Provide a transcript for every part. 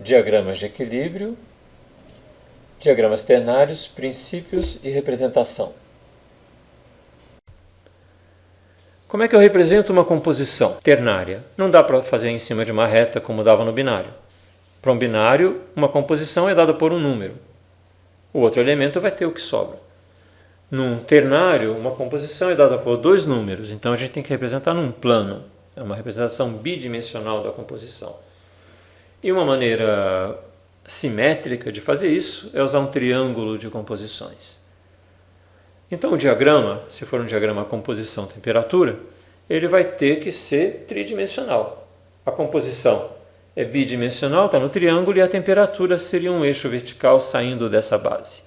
diagramas de equilíbrio, diagramas ternários, princípios e representação. Como é que eu represento uma composição ternária? Não dá para fazer em cima de uma reta como dava no binário. Para um binário, uma composição é dada por um número. O outro elemento vai ter o que sobra. Num ternário, uma composição é dada por dois números, então a gente tem que representar num plano. É uma representação bidimensional da composição. E uma maneira simétrica de fazer isso é usar um triângulo de composições. Então o diagrama, se for um diagrama composição-temperatura, ele vai ter que ser tridimensional. A composição é bidimensional, está no triângulo, e a temperatura seria um eixo vertical saindo dessa base.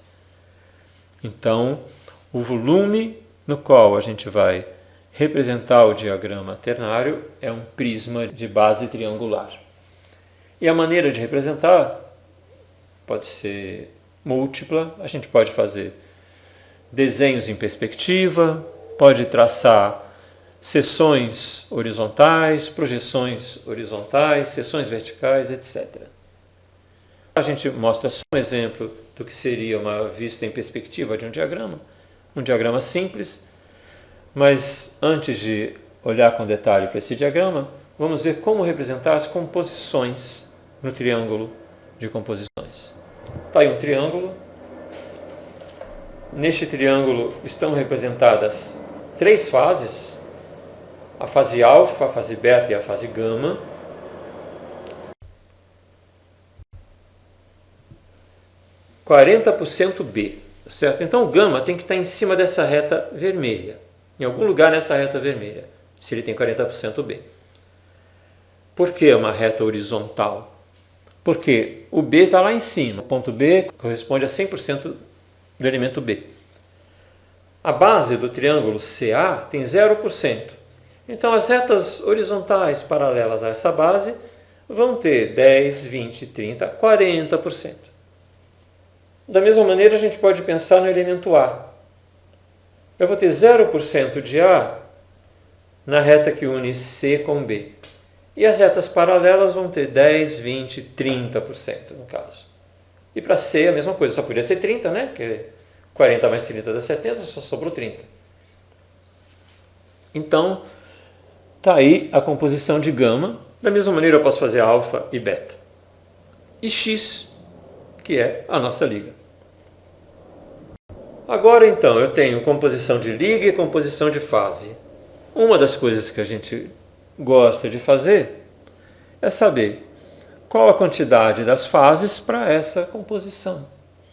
Então, o volume no qual a gente vai representar o diagrama ternário é um prisma de base triangular. E a maneira de representar pode ser múltipla, a gente pode fazer desenhos em perspectiva, pode traçar seções horizontais, projeções horizontais, seções verticais, etc. A gente mostra só um exemplo do que seria uma vista em perspectiva de um diagrama simples, mas antes de olhar com detalhe para esse diagrama, vamos ver como representar as composições no triângulo de composições. Está aí um triângulo. Neste triângulo estão representadas três fases: a fase alfa, a fase beta e a fase gama. – 40% B, certo? Então o gama tem que estar em cima dessa reta vermelha, em algum lugar nessa reta vermelha, se ele tem 40% B. Por que uma reta horizontal? Porque o B está lá em cima. O ponto B corresponde a 100% do elemento B. A base do triângulo CA tem 0%. Então as retas horizontais paralelas a essa base vão ter 10, 20, 30, 40%. Da mesma maneira, a gente pode pensar no elemento A. Eu vou ter 0% de A na reta que une C com B. E as retas paralelas vão ter 10, 20, 30% no caso. E para C a mesma coisa, só podia ser 30, né? Porque 40 mais 30 dá 70, só sobrou 30. Então, está aí a composição de gama. Da mesma maneira eu posso fazer alfa e beta. E X, que é a nossa liga. Agora então, eu tenho composição de liga e composição de fase. Uma das coisas que a gente gosta de fazer é saber qual a quantidade das fases para essa composição.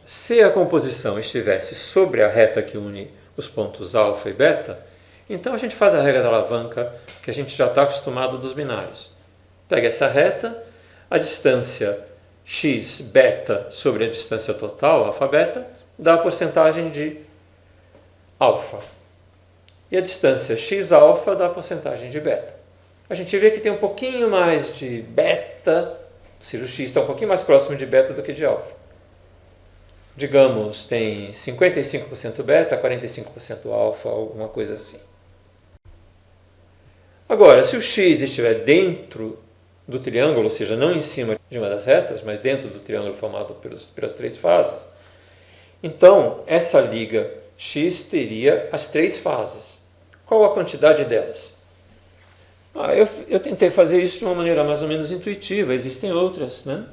Se a composição estivesse sobre a reta que une os pontos alfa e beta, então a gente faz a regra da alavanca que a gente já está acostumado dos binários. Pega essa reta, a distância x beta sobre a distância total, alfa-beta, dá a porcentagem de alfa. E a distância x-alfa dá a porcentagem de beta. A gente vê que tem um pouquinho mais de beta, ou seja, o x está um pouquinho mais próximo de beta do que de alfa. Digamos, tem 55% beta, 45% alfa, alguma coisa assim. Agora, se o x estiver dentro do triângulo, ou seja, não em cima de uma das retas, mas dentro do triângulo formado pelas três fases, então essa liga x teria as três fases. Qual a quantidade delas? Eu tentei fazer isso de uma maneira mais ou menos intuitiva, existem outras, né?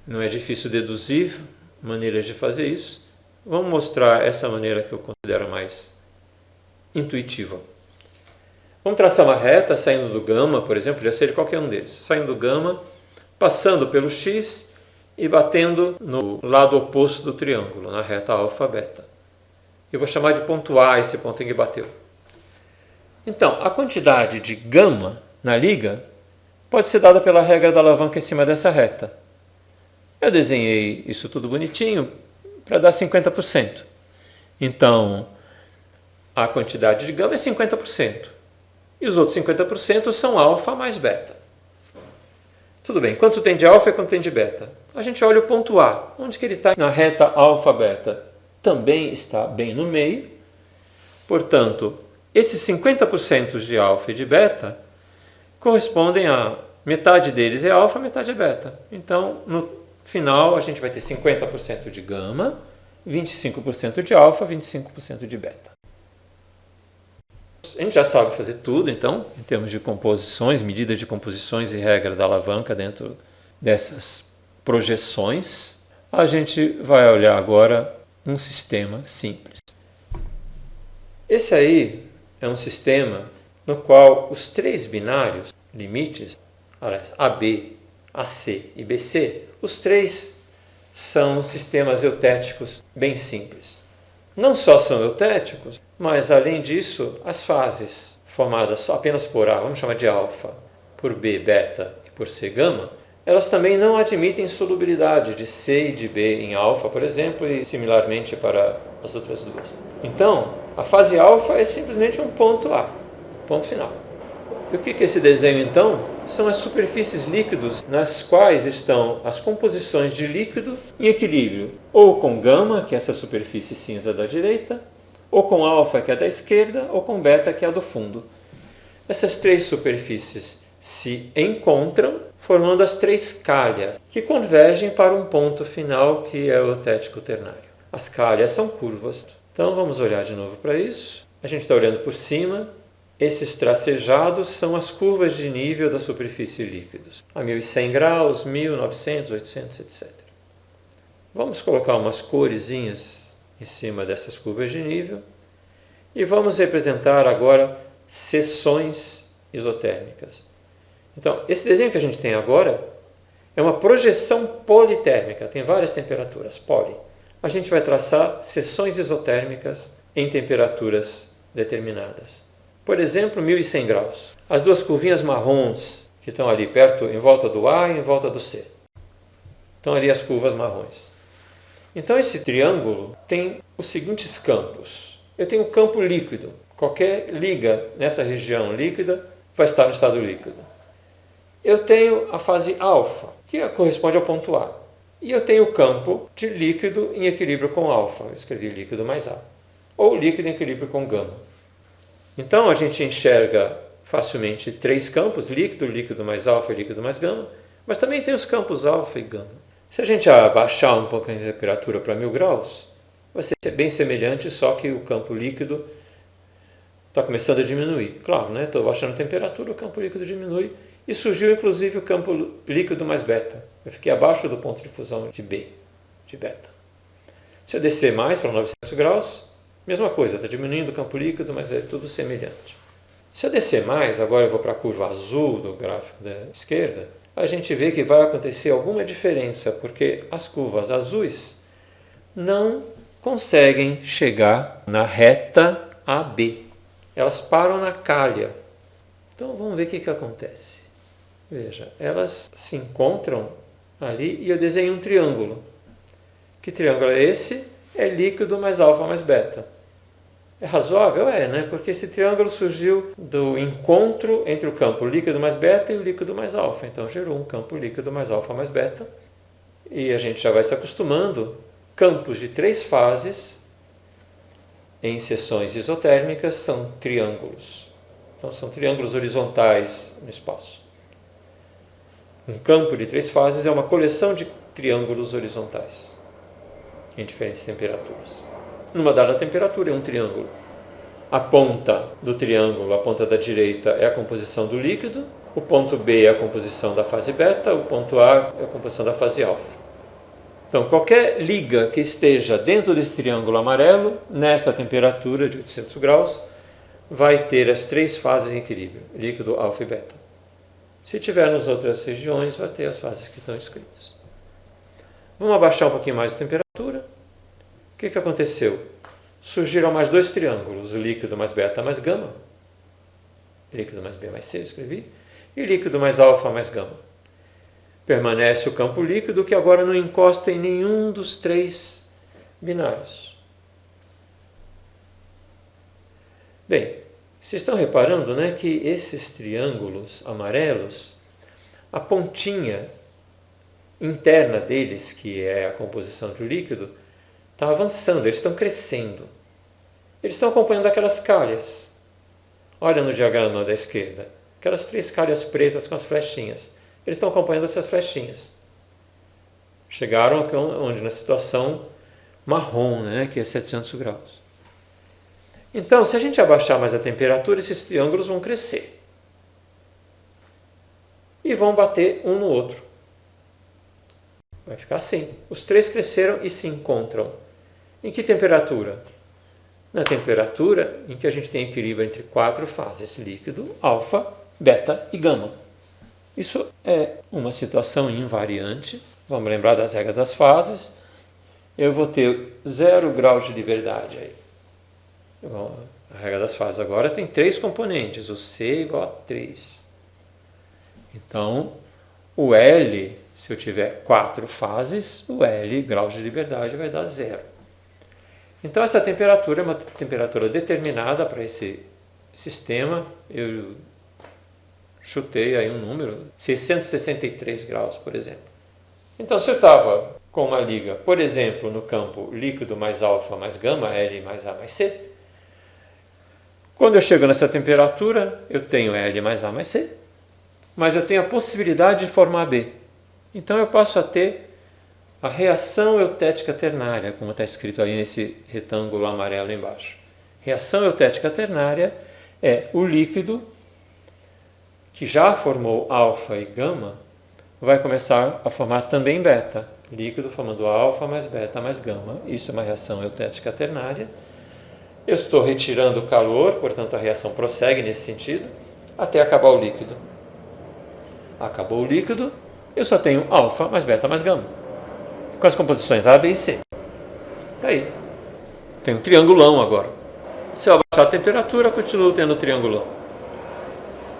Não é difícil deduzir maneiras de fazer isso. Vamos mostrar essa maneira que eu considero mais intuitiva. Vamos traçar uma reta saindo do gama, por exemplo, podia ser de qualquer um deles. Saindo do gama, passando pelo x e batendo no lado oposto do triângulo, na reta alfa-beta. Eu vou chamar de ponto A esse ponto em que bateu. Então, a quantidade de gama na liga pode ser dada pela regra da alavanca em cima dessa reta. Eu desenhei isso tudo bonitinho para dar 50%. Então, a quantidade de gama é 50%. E os outros 50% são alfa mais beta. Tudo bem, quanto tem de alfa e quanto tem de beta? A gente olha o ponto A. Onde que ele está na reta alfa-beta? Também está bem no meio. Portanto, esses 50% de alfa e de beta correspondem a Metade deles é alfa, metade é beta. Então, no final, a gente vai ter 50% de gama, 25% de alfa, 25% de beta. A gente já sabe fazer tudo, então, em termos de composições, medida de composições e regra da alavanca dentro dessas projeções. A gente vai olhar agora um sistema simples. Esse aí é um sistema no qual os três binários, limites, AB, AC e BC, os três são sistemas eutéticos bem simples. Não só são eutéticos, mas além disso, as fases formadas apenas por A, vamos chamar de alfa, por B, beta e por C, gama, elas também não admitem solubilidade de C e de B em alfa, por exemplo, e similarmente para as outras duas. Então, a fase alfa é simplesmente um ponto A, ponto final. E o que é esse desenho, então? São as superfícies líquidos nas quais estão as composições de líquido em equilíbrio, ou com gama, que é essa superfície cinza da direita, ou com alfa, que é da esquerda, ou com beta, que é a do fundo. Essas três superfícies se encontram, formando as três calhas, que convergem para um ponto final, que é o eutético ternário. As calhas são curvas. Então, vamos olhar de novo para isso. A gente está olhando por cima. Esses tracejados são as curvas de nível da superfície líquidos, a 1100 graus, 1900, 800, etc. Vamos colocar umas coresinhas em cima dessas curvas de nível e vamos representar agora seções isotérmicas. Então, esse desenho que a gente tem agora é uma projeção politérmica, tem várias temperaturas, poli. A gente vai traçar seções isotérmicas em temperaturas determinadas. Por exemplo, 1100 graus. As duas curvinhas marrons que estão ali perto, em volta do A e em volta do C. Estão ali as curvas marrons. Então, esse triângulo tem os seguintes campos. Eu tenho o campo líquido. Qualquer liga nessa região líquida vai estar no estado líquido. Eu tenho a fase alfa, que corresponde ao ponto A. E eu tenho o campo de líquido em equilíbrio com alfa. Eu escrevi líquido mais A. Ou líquido em equilíbrio com gama. Então, a gente enxerga facilmente três campos, líquido, líquido mais alfa e líquido mais gama, mas também tem os campos alfa e gama. Se a gente abaixar um pouco a temperatura para 1000 graus, vai ser bem semelhante, só que o campo líquido está começando a diminuir. Claro, né? Estou baixando a temperatura, o campo líquido diminui e surgiu inclusive o campo líquido mais beta. Eu fiquei abaixo do ponto de fusão de B, de beta. Se eu descer mais para 900 graus, mesma coisa, está diminuindo o campo líquido, mas é tudo semelhante. Se eu descer mais, agora eu vou para a curva azul do gráfico da esquerda, a gente vê que vai acontecer alguma diferença, porque as curvas azuis não conseguem chegar na reta AB. Elas param na calha. Então vamos ver o que acontece. Veja, elas se encontram ali e eu desenho um triângulo. Que triângulo é esse? É líquido mais alfa mais beta. É razoável? É, né? Porque esse triângulo surgiu do encontro entre o campo líquido mais beta e o líquido mais alfa. Então, gerou um campo líquido mais alfa mais beta. E a gente já vai se acostumando. Campos de três fases em seções isotérmicas são triângulos. Então, são triângulos horizontais no espaço. Um campo de três fases é uma coleção de triângulos horizontais em diferentes temperaturas. Numa dada temperatura é um triângulo. A ponta do triângulo, a ponta da direita, é a composição do líquido. O ponto B é a composição da fase beta. O ponto A é a composição da fase alfa. Então, qualquer liga que esteja dentro desse triângulo amarelo, nesta temperatura de 800 graus, vai ter as três fases em equilíbrio, líquido, alfa e beta. Se tiver nas outras regiões, vai ter as fases que estão escritas. Vamos abaixar um pouquinho mais a temperatura. O que aconteceu? Surgiram mais dois triângulos, o líquido mais beta mais gama, líquido mais B mais C, eu escrevi, e líquido mais alfa mais gama. Permanece o campo líquido que agora não encosta em nenhum dos três binários. Bem, vocês estão reparando, né, que esses triângulos amarelos, a pontinha interna deles, que é a composição do líquido, está avançando, eles estão crescendo. Eles estão acompanhando aquelas calhas. Olha no diagrama da esquerda. Aquelas três calhas pretas com as flechinhas. eles estão acompanhando essas flechinhas. Chegaram onde? Na situação marrom, né, que é 700 graus. Então, se a gente abaixar mais a temperatura, esses triângulos vão crescer. E vão bater um no outro. Vai ficar assim. Os três cresceram e se encontram. Em que temperatura? Na temperatura em que a gente tem equilíbrio entre 4 fases: líquido, alfa, beta e gama. Isso é uma situação invariante. Vamos lembrar das regras das fases. Eu vou ter 0 graus de liberdade aí. Bom, a regra das fases agora tem 3 componentes. O C é igual a 3. Então, o L, se eu tiver 4 fases, o L, graus de liberdade, vai dar 0. Então, essa temperatura é uma temperatura determinada para esse sistema. Eu chutei aí um número, 663 graus, por exemplo. Então, se eu estava com uma liga, por exemplo, no campo líquido mais alfa mais gama, L mais A mais C, quando eu chego nessa temperatura, eu tenho L mais A mais C, mas eu tenho a possibilidade de formar B. Então, eu passo a ter a reação eutética ternária, como está escrito aí nesse retângulo amarelo embaixo. Reação eutética ternária é o líquido que já formou alfa e gama, vai começar a formar também beta. Líquido formando alfa mais beta mais gama. Isso é uma reação eutética ternária. Eu estou retirando o calor, portanto a reação prossegue nesse sentido, até acabar o líquido. Acabou o líquido, eu só tenho alfa mais beta mais gama, com as composições A, B e C. Está aí. Tem um triangulão agora. Se eu abaixar a temperatura, continuo tendo o triangulão.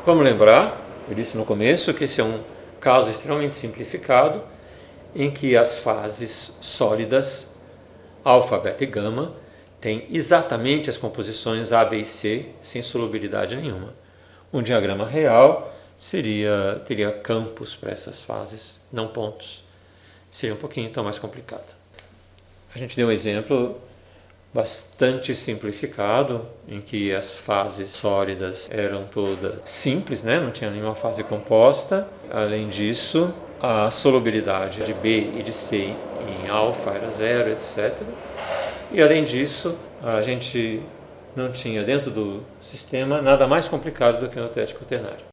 Vamos lembrar, eu disse no começo, que esse é um caso extremamente simplificado, em que as fases sólidas, alfa, beta e gama, têm exatamente as composições A, B e C, sem solubilidade nenhuma. Um diagrama real teria campos para essas fases, não pontos. Seria um pouquinho então mais complicado. A gente deu um exemplo bastante simplificado, em que as fases sólidas eram todas simples, né? Não tinha nenhuma fase composta. Além disso, a solubilidade de B e de C em alfa era 0, etc. E além disso, a gente não tinha dentro do sistema nada mais complicado do que o eutético ternário.